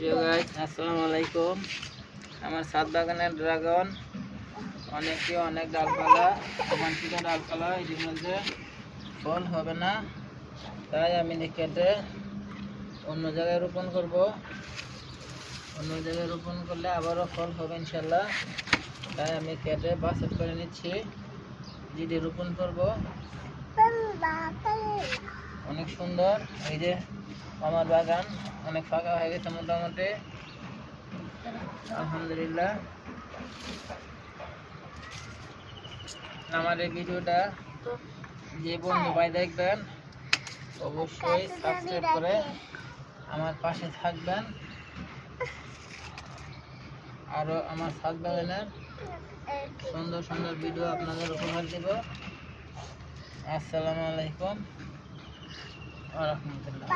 প্রিয় গাইস, আসসালামু আলাইকুম। আমার ছাদ বাগানের ড্রাগন অনেক ডালপালা, অবাঞ্ছিত ডালপালা, এটির মধ্যে ফল হবে না, তাই আমি কেটে অন্য জায়গায় রোপণ করব। অন্য জায়গায় রোপণ করলে আবারও ফল হবে ইনশাল্লাহ। তাই আমি কেটে বাছাই করে নিচ্ছি, যেটি রোপণ করব। অনেক সুন্দর, এই যে আমার বাগান অনেক ফাঁকা হয়ে গেছে মোটামুটি, আলহামদুলিল্লাহ। আমার এই ভিডিওটা যে বন্ধু ভাই দেখবেন অবশ্যই সাবস্ক্রাইব করে আমার পাশে থাকবেন। আরো আমার ছাদ বাগানের সুন্দর সুন্দর ভিডিও আপনাদের উপহার দেব। আসসালামু আলাইকুম ওয়া রাহমাতুল্লাহ।